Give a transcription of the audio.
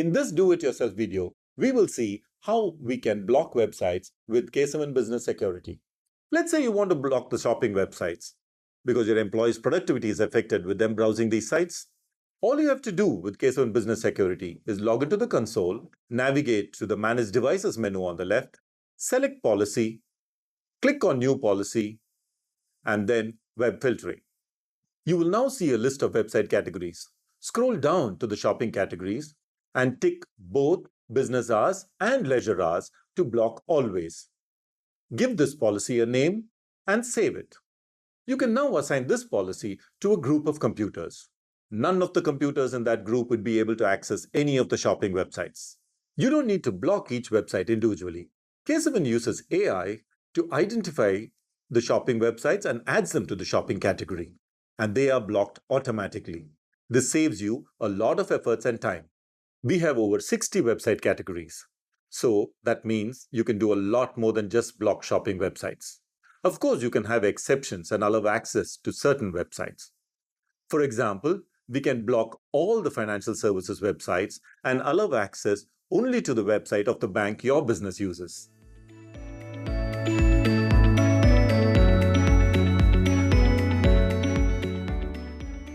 In this do-it-yourself video, we will see how we can block websites with K7 Business Security. Let's say you want to block the shopping websites because your employees' productivity is affected with them browsing these sites. All you have to do with K7 Business Security is log into the console, navigate to the Manage Devices menu on the left, select Policy, click on New Policy, and then Web Filtering. You will now see a list of website categories. Scroll down to the shopping categories and tick both business hours and leisure hours to block always. Give this policy a name and save it. You can now assign this policy to a group of computers. None of the computers in that group would be able to access any of the shopping websites. You don't need to block each website individually. K7 uses AI to identify the shopping websites and adds them to the shopping category, and they are blocked automatically. This saves you a lot of efforts and time. We have over 60 website categories. So that means you can do a lot more than just block shopping websites. Of course, you can have exceptions and allow access to certain websites. For example, we can block all the financial services websites and allow access only to the website of the bank your business uses.